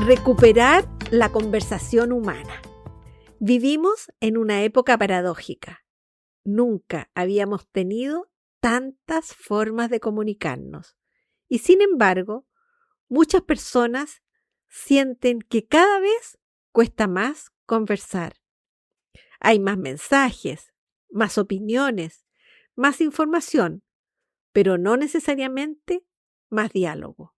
Recuperar la conversación humana. Vivimos en una época paradójica. Nunca habíamos tenido tantas formas de comunicarnos. Y sin embargo, muchas personas sienten que cada vez cuesta más conversar. Hay más mensajes, más opiniones, más información, pero no necesariamente más diálogo.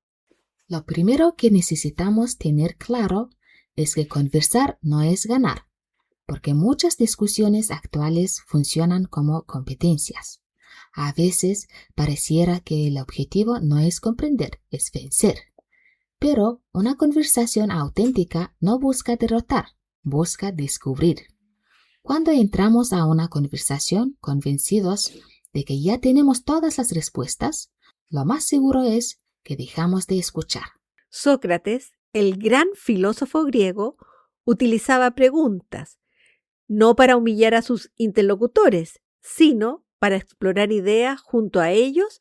Lo primero que necesitamos tener claro es que conversar no es ganar, porque muchas discusiones actuales funcionan como competencias. A veces pareciera que el objetivo no es comprender, es vencer. Pero una conversación auténtica no busca derrotar, busca descubrir. Cuando entramos a una conversación convencidos de que ya tenemos todas las respuestas, lo más seguro es que dejamos de escuchar. Sócrates, el gran filósofo griego, utilizaba preguntas, no para humillar a sus interlocutores, sino para explorar ideas junto a ellos,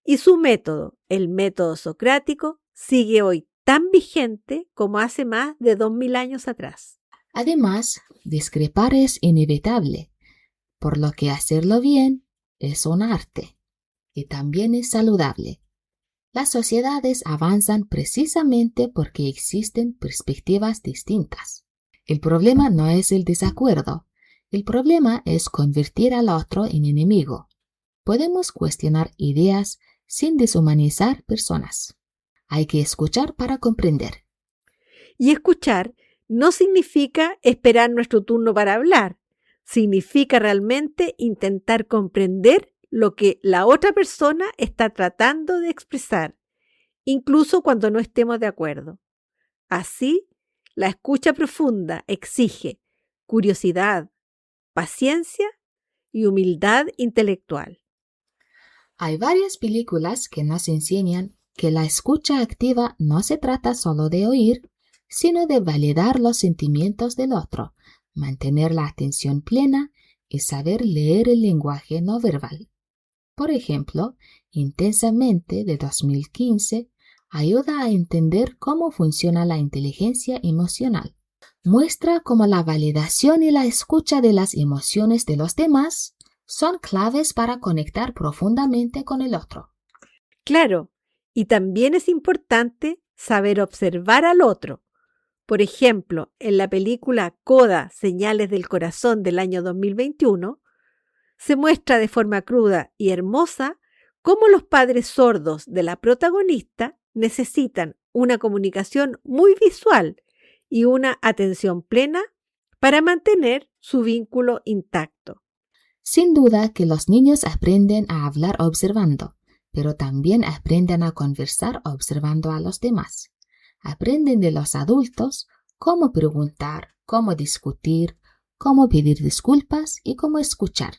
y su método, el método socrático, sigue hoy tan vigente como hace más de 2000 años atrás. Además, discrepar es inevitable, por lo que hacerlo bien es un arte y también es saludable. Las sociedades avanzan precisamente porque existen perspectivas distintas. El problema no es el desacuerdo, el problema es convertir al otro en enemigo. Podemos cuestionar ideas sin deshumanizar personas. Hay que escuchar para comprender. Y escuchar no significa esperar nuestro turno para hablar, significa realmente intentar comprender lo que la otra persona está tratando de expresar, incluso cuando no estemos de acuerdo. Así, la escucha profunda exige curiosidad, paciencia y humildad intelectual. Hay varias películas que nos enseñan que la escucha activa no se trata solo de oír, sino de validar los sentimientos del otro, mantener la atención plena y saber leer el lenguaje no verbal. Por ejemplo, Intensamente de 2015 ayuda a entender cómo funciona la inteligencia emocional. Muestra cómo la validación y la escucha de las emociones de los demás son claves para conectar profundamente con el otro. Claro, y también es importante saber observar al otro. Por ejemplo, en la película Coda, Señales del Corazón del año 2021, se muestra de forma cruda y hermosa cómo los padres sordos de la protagonista necesitan una comunicación muy visual y una atención plena para mantener su vínculo intacto. Sin duda que los niños aprenden a hablar observando, pero también aprenden a conversar observando a los demás. Aprenden de los adultos cómo preguntar, cómo discutir, cómo pedir disculpas y cómo escuchar.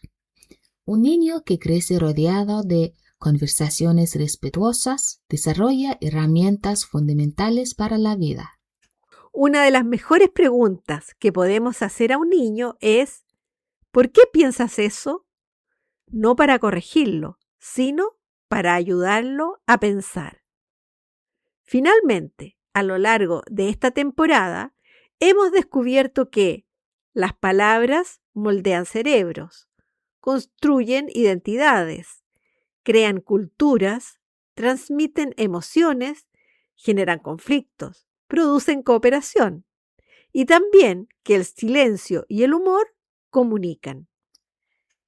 Un niño que crece rodeado de conversaciones respetuosas desarrolla herramientas fundamentales para la vida. Una de las mejores preguntas que podemos hacer a un niño es: ¿por qué piensas eso? No para corregirlo, sino para ayudarlo a pensar. Finalmente, a lo largo de esta temporada, hemos descubierto que las palabras moldean cerebros, construyen identidades, crean culturas, transmiten emociones, generan conflictos, producen cooperación, y también que el silencio y el humor comunican.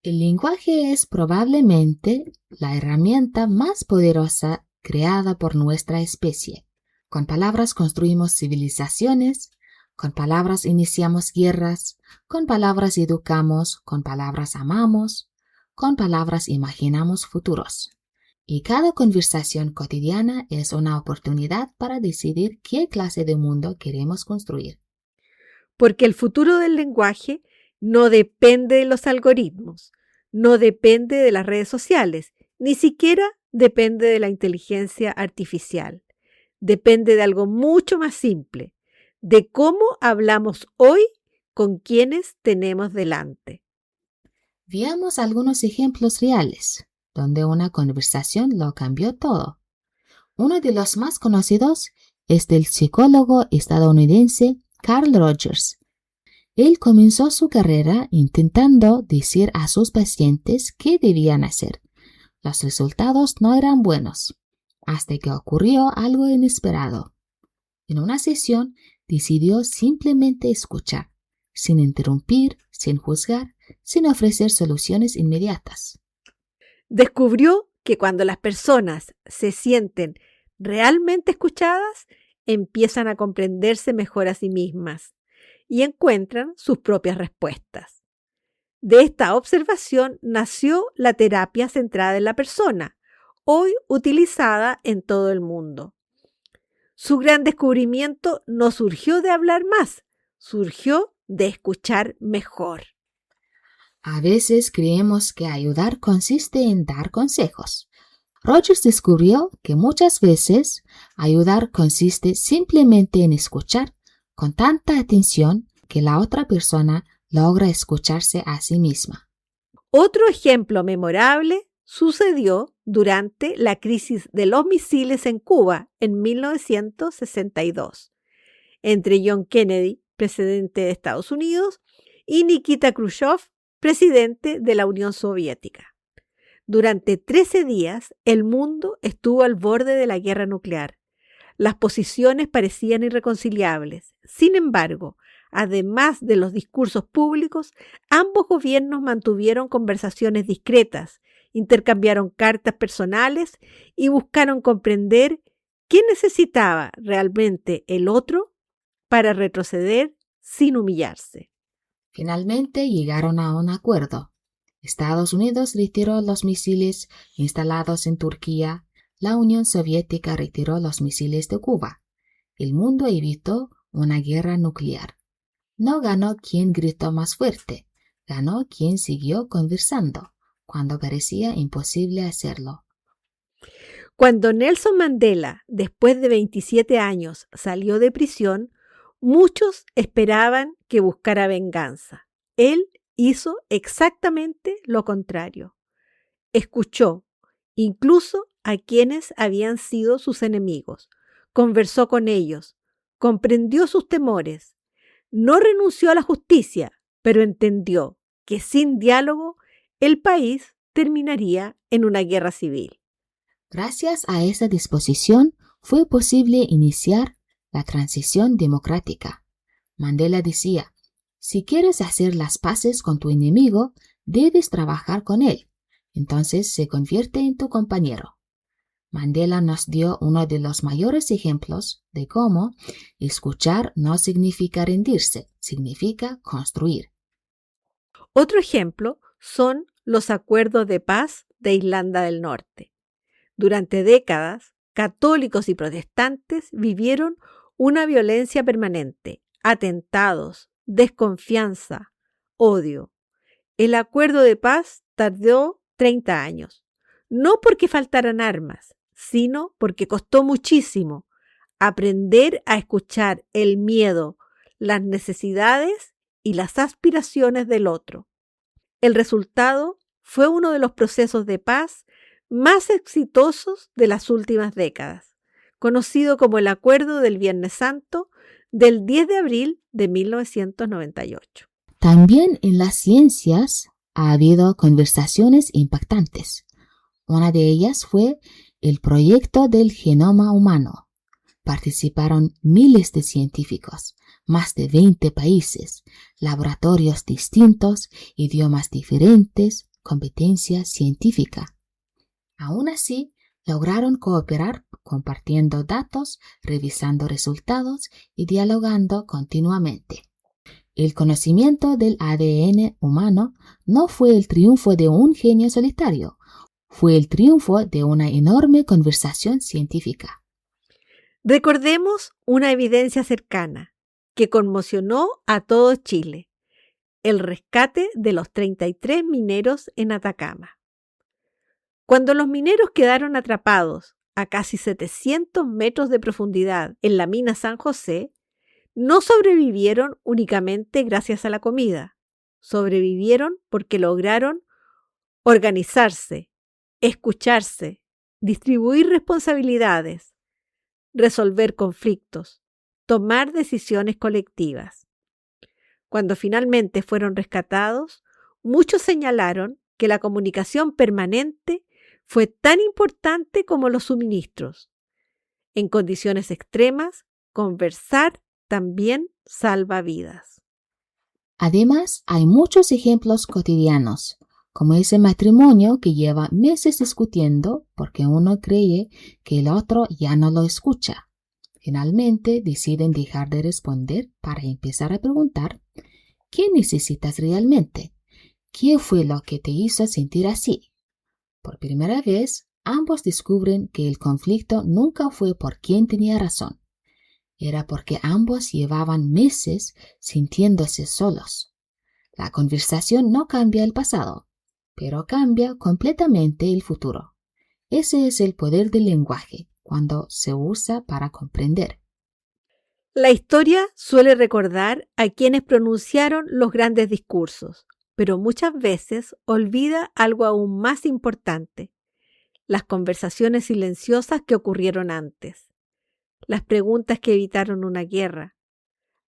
El lenguaje es probablemente la herramienta más poderosa creada por nuestra especie. Con palabras construimos civilizaciones, con palabras iniciamos guerras, con palabras educamos, con palabras amamos, con palabras imaginamos futuros. Y cada conversación cotidiana es una oportunidad para decidir qué clase de mundo queremos construir. Porque el futuro del lenguaje no depende de los algoritmos, no depende de las redes sociales, ni siquiera depende de la inteligencia artificial. Depende de algo mucho más simple, de cómo hablamos hoy con quienes tenemos delante. Veamos algunos ejemplos reales, donde una conversación lo cambió todo. Uno de los más conocidos es del psicólogo estadounidense Carl Rogers. Él comenzó su carrera intentando decir a sus pacientes qué debían hacer. Los resultados no eran buenos, hasta que ocurrió algo inesperado. En una sesión decidió simplemente escuchar, sin interrumpir, sin juzgar, sin ofrecer soluciones inmediatas. Descubrió que cuando las personas se sienten realmente escuchadas, empiezan a comprenderse mejor a sí mismas y encuentran sus propias respuestas. De esta observación nació la terapia centrada en la persona, hoy utilizada en todo el mundo. Su gran descubrimiento no surgió de hablar más, surgió de escuchar mejor. A veces creemos que ayudar consiste en dar consejos. Rogers descubrió que muchas veces ayudar consiste simplemente en escuchar con tanta atención que la otra persona logra escucharse a sí misma. Otro ejemplo memorable sucedió durante la crisis de los misiles en Cuba en 1962, entre John Kennedy, presidente de Estados Unidos, y Nikita Khrushchev, presidente de la Unión Soviética. Durante 13 días, el mundo estuvo al borde de la guerra nuclear. Las posiciones parecían irreconciliables. Sin embargo, además de los discursos públicos, ambos gobiernos mantuvieron conversaciones discretas, intercambiaron cartas personales y buscaron comprender qué necesitaba realmente el otro para retroceder sin humillarse. Finalmente llegaron a un acuerdo. Estados Unidos retiró los misiles instalados en Turquía. La Unión Soviética retiró los misiles de Cuba. El mundo evitó una guerra nuclear. No ganó quien gritó más fuerte, ganó quien siguió conversando cuando parecía imposible hacerlo. Cuando Nelson Mandela, después de 27 años, salió de prisión, muchos esperaban que buscara venganza. Él hizo exactamente lo contrario. Escuchó, incluso a quienes habían sido sus enemigos. Conversó con ellos, comprendió sus temores. No renunció a la justicia, pero entendió que sin diálogo el país terminaría en una guerra civil. Gracias a esa disposición fue posible iniciar la transición democrática. Mandela decía, si quieres hacer las paces con tu enemigo, debes trabajar con él. Entonces se convierte en tu compañero. Mandela nos dio uno de los mayores ejemplos de cómo escuchar no significa rendirse, significa construir. Otro ejemplo son los acuerdos de paz de Irlanda del Norte. Durante décadas, católicos y protestantes vivieron una violencia permanente, atentados, desconfianza, odio. El acuerdo de paz tardó 30 años, no porque faltaran armas, sino porque costó muchísimo aprender a escuchar el miedo, las necesidades y las aspiraciones del otro. El resultado fue uno de los procesos de paz más exitosos de las últimas décadas, conocido como el Acuerdo del Viernes Santo del 10 de abril de 1998. También en las ciencias ha habido conversaciones impactantes. Una de ellas fue el proyecto del genoma humano. Participaron miles de científicos, más de 20 países, laboratorios distintos, idiomas diferentes, competencia científica. Aún así, lograron cooperar compartiendo datos, revisando resultados y dialogando continuamente. El conocimiento del ADN humano no fue el triunfo de un genio solitario, fue el triunfo de una enorme conversación científica. Recordemos una evidencia cercana que conmocionó a todo Chile: el rescate de los 33 mineros en Atacama. Cuando los mineros quedaron atrapados a casi 700 metros de profundidad en la mina San José, no sobrevivieron únicamente gracias a la comida, sobrevivieron porque lograron organizarse, escucharse, distribuir responsabilidades, resolver conflictos, tomar decisiones colectivas. Cuando finalmente fueron rescatados, muchos señalaron que la comunicación permanente fue tan importante como los suministros. En condiciones extremas, conversar también salva vidas. Además, hay muchos ejemplos cotidianos, como ese matrimonio que lleva meses discutiendo porque uno cree que el otro ya no lo escucha. Finalmente deciden dejar de responder para empezar a preguntar: ¿qué necesitas realmente? ¿Qué fue lo que te hizo sentir así? Por primera vez, ambos descubren que el conflicto nunca fue por quién tenía razón. Era porque ambos llevaban meses sintiéndose solos. La conversación no cambia el pasado, pero cambia completamente el futuro. Ese es el poder del lenguaje, cuando se usa para comprender. La historia suele recordar a quienes pronunciaron los grandes discursos, pero muchas veces olvida algo aún más importante: las conversaciones silenciosas que ocurrieron antes, las preguntas que evitaron una guerra,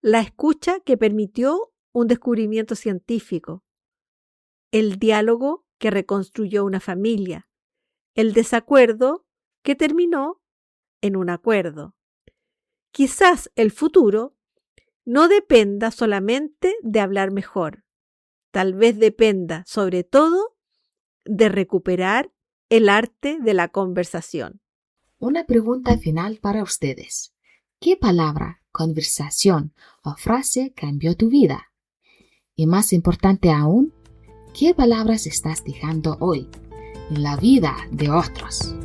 la escucha que permitió un descubrimiento científico, el diálogo que reconstruyó una familia, el desacuerdo que terminó en un acuerdo. Quizás el futuro no dependa solamente de hablar mejor, tal vez dependa sobre todo de recuperar el arte de la conversación. Una pregunta final para ustedes. ¿Qué palabra, conversación o frase cambió tu vida? Y más importante aún, ¿qué palabras estás dejando hoy en la vida de otros?